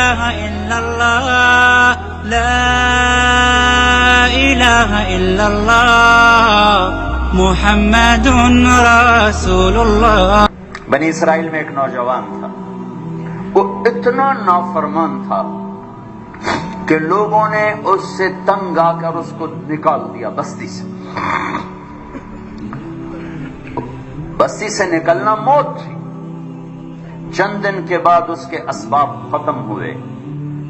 إله إلا الله لا إله إلا الله محمد رسول الله. بنی اسرائیل میں ایک نوجوان تھا، وہ اتنا نافرمان تھا کہ لوگوں نے اس سے تنگ آ کر اس کو نکال دیا بستی سے. بستی سے نکلنا موت تھی. چند دن کے بعد اس کے اسباب ختم ہوئے،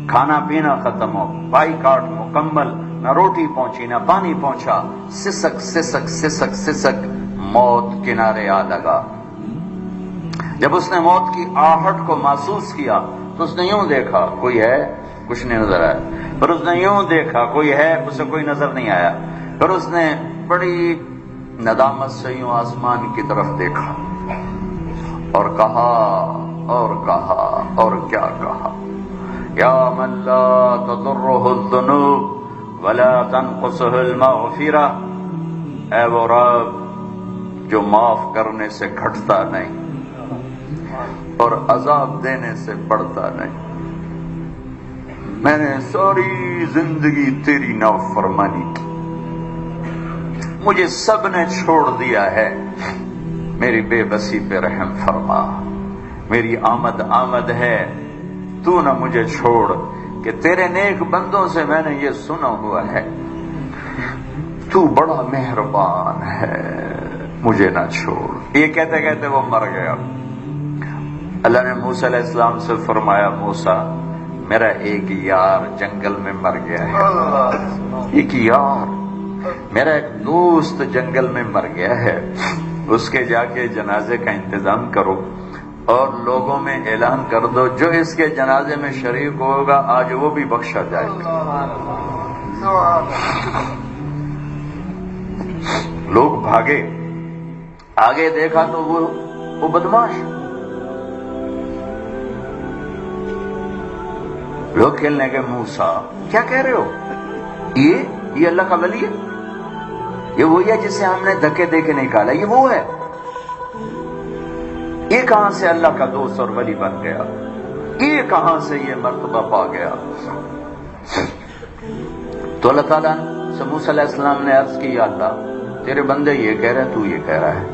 کھانا پینا ختم ہو، بائی کاٹ مکمل، نہ روٹی پہنچی نہ پانی پہنچا، سسک سسک سسک سسک موت کنارے آ لگا. جب اس نے موت کی آہٹ کو محسوس کیا تو اس نے یوں دیکھا کوئی ہے، کچھ نہیں نظر آیا. پھر اس نے یوں دیکھا کوئی ہے، اسے کوئی نظر نہیں آیا. پھر اس نے بڑی ندامت سے یوں آسمان کی طرف دیکھا اور کہا اور کیا کہا، یا من لا تضرہ الذنوب ولا تنقصہ المغفرہ، اے وہ رب جو معاف کرنے سے گھٹتا نہیں اور عذاب دینے سے بڑھتا نہیں. میں نے ساری زندگی تیری نافرمانی کی، مجھے سب نے چھوڑ دیا ہے، میری بے بسی پہ رحم فرما. میری آمد ہے، تو نہ مجھے چھوڑ کہ تیرے نیک بندوں سے میں نے یہ سنا ہوا ہے تو بڑا مہربان ہے، مجھے نہ چھوڑ. یہ کہتے کہتے وہ مر گیا. اللہ نے موسیٰ علیہ السلام سے فرمایا، موسیٰ میرا ایک یار جنگل میں مر گیا ہے، ایک یار میرا ایک دوست جنگل میں مر گیا ہے، اس کے جا کے جنازے کا انتظام کرو اور لوگوں میں اعلان کر دو جو اس کے جنازے میں شریک ہوگا آج وہ بھی بخشا جائے گا. لوگ بھاگے، آگے دیکھا تو وہ بدماش. لوگ کہنے لگے موسیٰ کیا کہہ رہے ہو، یہ اللہ کا ولی ہے، یہ وہی ہے جسے ہم نے دھکے دے کے نکالا، یہ وہ ہے، یہ کہاں سے اللہ کا دوست اور ولی بن گیا، یہ کہاں سے یہ مرتبہ پا گیا. تو اللہ تعالیٰ سے موسیٰ علیہ السلام نے عرض کی، یا اللہ تیرے بندے یہ کہہ رہے ہیں تو یہ کہہ رہا ہے.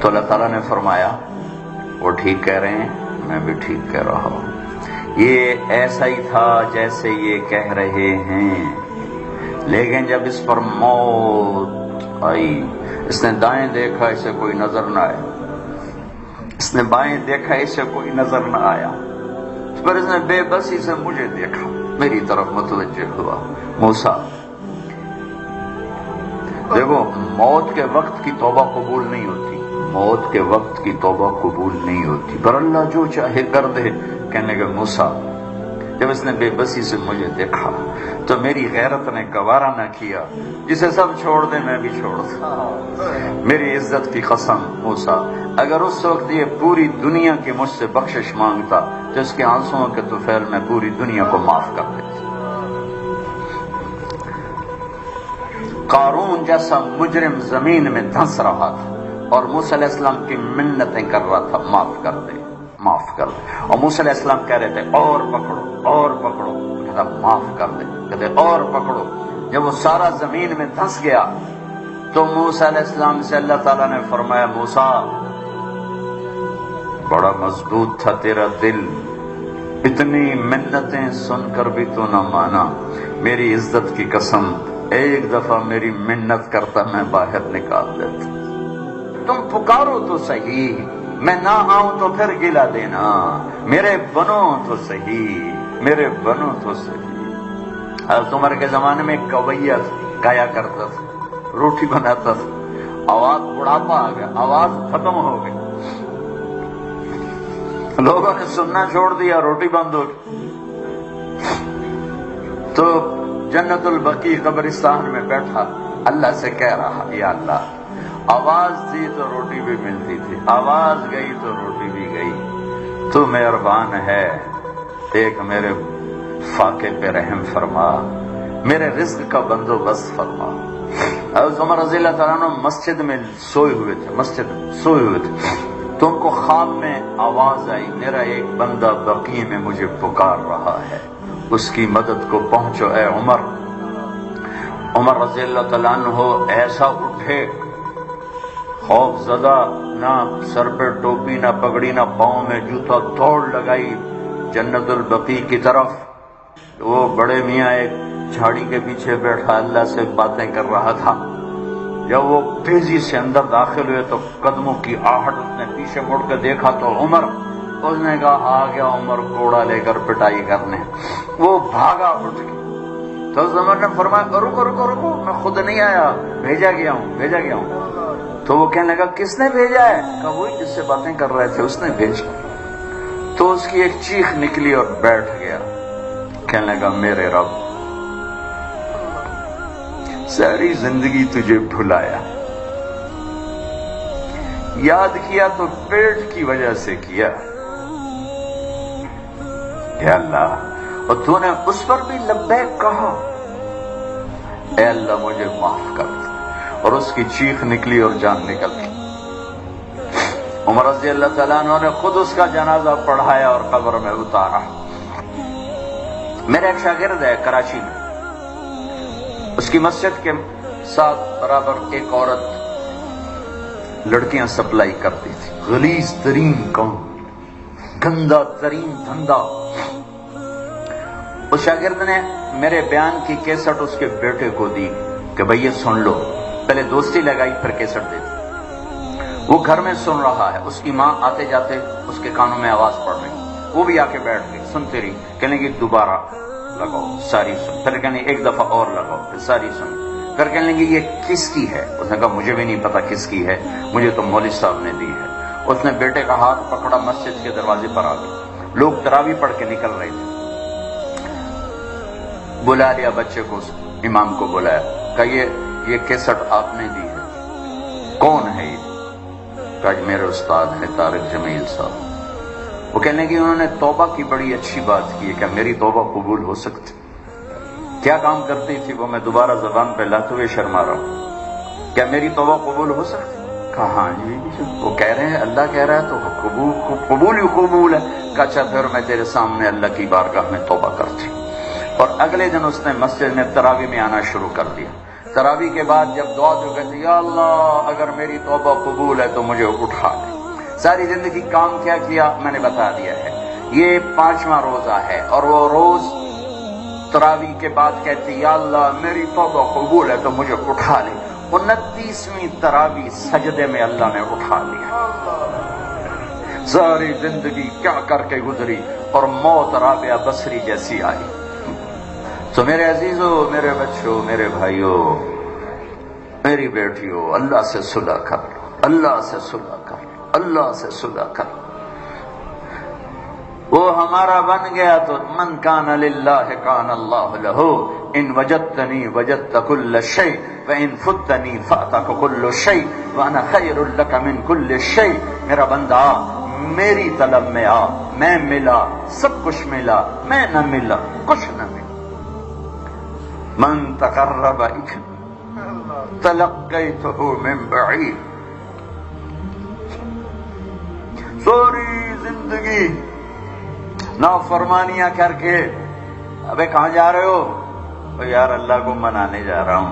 تو اللہ تعالیٰ نے فرمایا وہ ٹھیک کہہ رہے ہیں، میں بھی ٹھیک کہہ رہا ہوں. یہ ایسا ہی تھا جیسے یہ کہہ رہے ہیں، لیکن جب اس پر موت آئی، اس نے دائیں دیکھا اسے کوئی نظر نہ آیا، اس نے بائیں دیکھا اسے کوئی نظر نہ آیا، پھر اس نے بے بسی سے مجھے دیکھا، میری طرف متوجہ ہوا. موسیٰ دیکھو، موت کے وقت کی توبہ قبول نہیں ہوتی، موت کے وقت کی توبہ قبول نہیں ہوتی، پر اللہ جو چاہے کر دے. کہنے کہ موسیٰ جب اس نے بے بسی سے مجھے دیکھا تو میری غیرت نے گوارا نہ کیا، جسے سب چھوڑ دے میں بھی چھوڑ دوں. میری عزت کی قسم موسیٰ، اگر اس وقت یہ پوری دنیا کی مجھ سے بخشش مانگتا تو اس کے آنسوؤں کے طفیل میں پوری دنیا کو معاف کر دیتا. قارون جیسا مجرم زمین میں دھنس رہا تھا اور موسیٰ علیہ السلام کی منتیں کر رہا تھا، معاف کر دے معاف کر دے. اور موسیٰ علیہ السلام کہہ رہے تھے اور پکڑو اور پکڑو، کہتا معاف کر دے، کہتے اور پکڑو. جب وہ سارا زمین میں دھنس گیا تو موسیٰ علیہ السلام سے اللہ تعالیٰ نے فرمایا، موسیٰ بڑا مضبوط تھا تیرا دل، اتنی منتیں سن کر بھی تو نہ مانا، میری عزت کی قسم ایک دفعہ میری منت کرتا میں باہر نکال دیتا. تم پکارو تو صحیح، میں نہ آؤں تو پھر گلا دینا، میرے بنو تو صحیح، میرے بنو تو صحیح. حضرت عمر کے زمانے میں کویہ گایا کرتا تھا، روٹی بناتا تھا، آواز بڑھاپا آ گیا، آواز ختم ہو گئی، لوگوں نے سننا چھوڑ دیا، روٹی بند ہو گئی. تو جنت البقیع قبرستان میں بیٹھا اللہ سے کہہ رہا، یا اللہ آواز تھی تو روٹی بھی ملتی تھی، آواز گئی تو روٹی بھی گئی، تو مہربان ہے، ایک میرے فاقے پہ رحم فرما، میرے رزق کا بندوبست فرما. حضرت عمر رضی اللہ تعالیٰ عنہ مسجد میں سوئے ہوئے تھے، تو ان کو خواب میں آواز آئی، میرا ایک بندہ بقیع میں مجھے پکار رہا ہے، اس کی مدد کو پہنچو اے عمر۔ عمر رضی اللہ تعالیٰ عنہ ایسا اٹھے، خوف زدہ، نہ سر پہ ٹوپی، نہ پگڑی، نہ پاؤں میں جوتا، دوڑ لگائی جنت البقیع کی طرف۔ وہ بڑے میاں ایک جھاڑی کے پیچھے بیٹھا اللہ سے باتیں کر رہا تھا۔ جب وہ تیزی سے اندر داخل ہوئے تو قدموں کی آہٹ، اس نے پیچھے مڑ کے دیکھا تو عمر، اس نے کہا آ گیا عمر گھوڑا لے کر پٹائی کرنے۔ وہ بھاگا اٹھ کے، تو عمر نے فرمایا رکو رکو رکو، میں خود نہیں آیا، بھیجا گیا ہوں۔ تو وہ کہنے لگا کس نے بھیجا ہے؟ کہا وہی جس سے باتیں کر رہے تھے اس نے بھیجا۔ تو اس کی ایک چیخ نکلی اور بیٹھ گیا، کہنے لگا میرے رب، ساری زندگی تجھے بھلایا، یاد کیا تو پیٹ کی وجہ سے کیا، یا اللہ، اور تو نے اس پر بھی لبیک کہا، اے اللہ مجھے معاف کر دے۔ اور اس کی چیخ نکلی اور جان نکل گئی۔ عمر رضی اللہ تعالیٰ عنہ نے خود اس کا جنازہ پڑھایا اور قبر میں اتارا۔ میرا ایک شاگرد ہے کراچی میں، اس کی مسجد کے ساتھ برابر ایک عورت لڑکیاں سپلائی کرتی تھی، غلیظ ترین کام، گندا ترین دھندا۔ اس شاگرد نے میرے بیان کی کیسٹ اس کے بیٹے کو دی کہ بھئی یہ سن لو، پہلے دوستی لگائی پھر کیسٹ دے دی۔ وہ گھر میں سن رہا ہے، اس کی ماں آتے جاتے اس کے کانوں میں آواز پڑ رہی، وہ بھی آ کے بیٹھ گئی، سنتی رہی، کہنے لگی دوبارہ لگاؤ، ساری سن، پھر کہنے ایک دفعہ اور لگاؤ، پھر ساری سن، پھر کہنے لگی یہ کس کی ہے؟ اس نے کہا مجھے بھی نہیں پتا کس کی ہے، مجھے تو مولوی صاحب نے دی ہے۔ اس نے بیٹے کا ہاتھ پکڑا، مسجد کے دروازے پر آ گئے، لوگ تراویح پڑھ کے نکل رہے تھے، بلا لیا بچے کو، امام کو بلایا، کہا یہ کیسٹ آپ نے دی ہے، کون ہے یہ؟ کہا میرے استاد ہیں طارق جمیل صاحب۔ وہ کہنے کی انہوں نے توبہ کی بڑی اچھی بات کی ہے، کیا میری توبہ قبول ہو سکتی؟ کیا کام کرتی تھی وہ؟ میں دوبارہ زبان پہ لاتے ہوئے شرما رہا ہوں، کیا میری توبہ قبول ہو سکتی؟ کہا ہاں جی، وہ کہہ رہے ہیں اللہ کہہ رہا ہے تو قبول ہی قبول ہے۔ کہا اچھا پھر میں تیرے سامنے اللہ کی بارگاہ میں توبہ کرتی۔ اور اگلے دن اس نے مسجد میں تراویح میں آنا شروع کر دیا۔ تراویح کے بعد جب دعا جو کہتی یا اللہ اگر میری توبہ قبول ہے تو مجھے اٹھا لے۔ ساری زندگی کام کیا کیا میں نے بتا دیا ہے۔ یہ 5واں روزہ ہے اور وہ روز تراویح کے بعد کہتی یا اللہ میری توبہ قبول ہے تو مجھے اٹھا لے۔ 29ویں تراویح سجدے میں اللہ نے اٹھا لیا۔ ساری زندگی کیا کر کے گزری اور موت رابعہ بصری جیسی آئی۔ تو میرے عزیزو، میرے بچوں، میرے بھائیوں، میری بیٹیوں، اللہ سے صلح کر لو، اللہ سے صلح کر لو، اللہ سے صلح کر لو۔ وہ ہمارا بن گیا تو من کان للہ کان اللہ لہ، ان وجدتنی وجدت کل شیء وان فتنی فاتک کل شیء وانا خیر لک من کل شیء۔ میرا بندہ میری طلب میں آ، میں ملا، سب کچھ ملا، میں نہ ملا کچھ نہ ملا۔ من تقرب تلقیتہ من بعید۔ ساری زندگی نافرمانیاں کر کے ابے کہاں جا رہے ہو؟ یار اللہ کو منانے جا رہا ہوں۔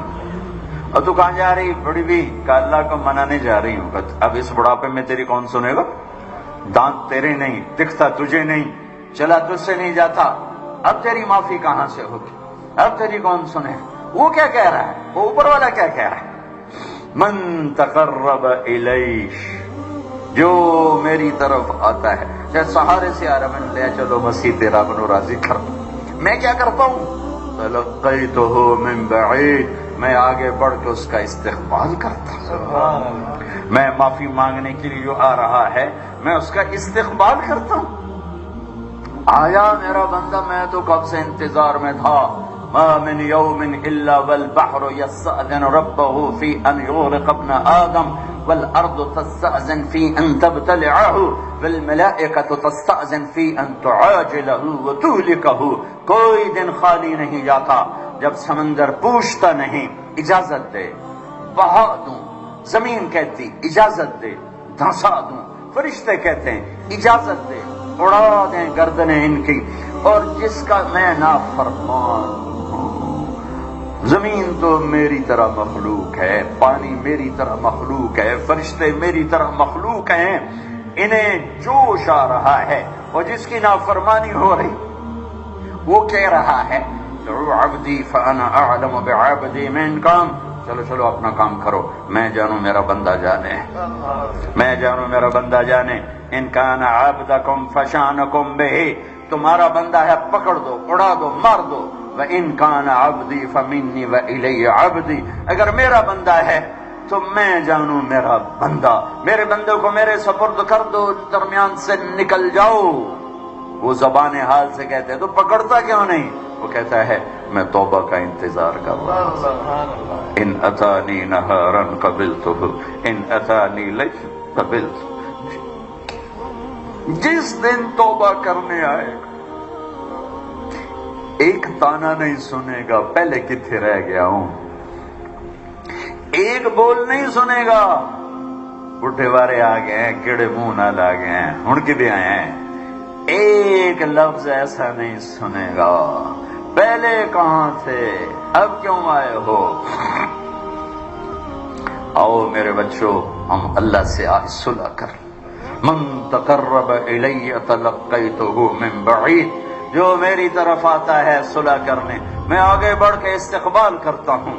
اور تو کہاں جا رہی؟ بڑی بھی کہ اللہ کو منانے جا رہی ہوں۔ اب اس بڑھاپے میں تیری کون سنے گا؟ دانت تیرے نہیں، دکھتا تجھے نہیں، چلا تجھ سے نہیں جاتا، اب تیری معافی کہاں سے ہوگی؟ اب تیری کون سنے؟ وہ کیا کہہ رہا ہے؟ وہ اوپر والا کیا کہہ رہا ہے؟ من تقرب الیہ، جو میری طرف آتا ہے، جیسے سہارے سے آ رہا، میں لے چلو مسیح تیرا بنو راضی کر، میں کیا کرتا ہوں؟ تلقیتہ من بعید، میں آگے بڑھ کے اس کا استقبال کرتا ہوں۔ میں معافی مانگنے کے لیے جو آ رہا ہے میں اس کا استقبال کرتا ہوں۔ آیا میرا بندہ، میں تو کب سے انتظار میں تھا۔ ما من يوم الا والبحر يستأذن ربه في ان يغرق ابن آدم والارض تستأذن في ان تبتلعه والملائكة تستأذن في ان تعاجله وتهلكه۔ کوئی دن خالی نہیں جاتا جب سمندر پوچھتا نہیں اجازت دے، بہا دوں، زمین کہتی اجازت دے، دھنسا دوں، فرشتے کہتے ہیں اجازت دے، اڑا دیں گردنیں ان کی، اور جس کا میں نافرمان ہوں۔ زمین تو میری طرح مخلوق ہے، پانی میری طرح مخلوق ہے، فرشتے میری طرح مخلوق ہیں، انہیں جوش آ رہا ہے، اور جس کی نافرمانی ہو رہی وہ کہہ رہا ہے عبدی فانا اعلم بعبدی من کام، چلو چلو اپنا کام کرو، میں جانوں میرا بندہ جانے، میں جانوں میرا بندہ جانے۔ ان کان عبدکم فشانکم بہ، تمہارا بندہ ہے پکڑ دو، اڑا دو، مار دو۔ وان کان عبدی فمنی والی عبدی، اگر میرا بندہ ہے تو میں جانوں میرا بندہ، میرے بندے کو میرے سپرد کر دو، درمیان سے نکل جاؤ۔ وہ زبان حال سے کہتے ہیں تو پکڑتا کیوں نہیں؟ وہ کہتا ہے میں توبہ کا انتظار کر رہا ہوں، ان اتانی نہارا قبلتہ ان اتانی لیلا قبلتہ۔ جس دن توبہ کرنے آئے گا ایک تانا نہیں سنے گا پہلے کتنے رہ گیا ہوں، ایک بول نہیں سنے گا بڈھے بارے آ گئے ہیں، کیڑے منہ نال آ گئے ہیں، ہن کے بھی آئے ہیں، ایک لفظ ایسا نہیں سنے گا پہلے کہاں تھے اب کیوں آئے ہو۔ آؤ میرے بچوں ہم اللہ سے آج صلح کر، من تقرب الی تلقیتہ من بعید، جو میری طرف آتا ہے صلح کرنے میں آگے بڑھ کے استقبال کرتا ہوں۔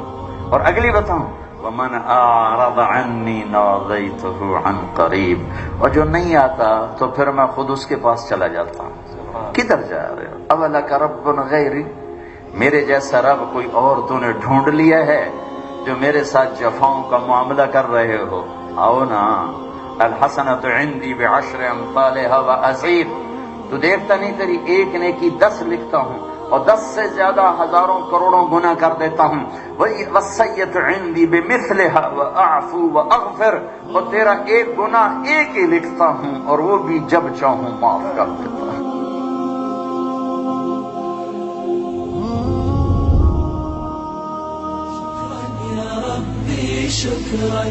اور اگلی بتاؤں ومن اعرض عنی نادیتہ عن قریب، اور جو نہیں آتا تو پھر میں خود اس کے پاس چلا جاتا ہوں۔ کدھر جا رہے ہو؟ اولک رب غیری، میرے جیسا رب کوئی اور تو نے ڈھونڈ لیا ہے جو میرے ساتھ جفاؤں کا معاملہ کر رہے ہو؟ آؤ نا، الحسنۃ عندی بعشر امثالها وازید، تو دیکھتا نہیں تیری ایک نیکی 10 لکھتا ہوں اور 10 سے زیادہ ہزاروں کروڑوں گناہ کر دیتا ہوں۔ والسیئۃ عندی بمثلها واعفو واغفر، اور تیرا ایک گناہ ایک ہی لکھتا ہوں اور وہ بھی جب چاہوں معاف کر دیتا ہوں۔ شكرا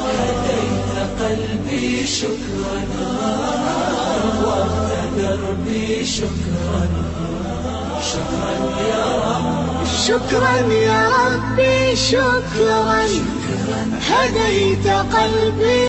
هديت قلبي شكرا نورت دربي شكرا شكرا يا رب شكرا يا ربي شكرا هديت قلبي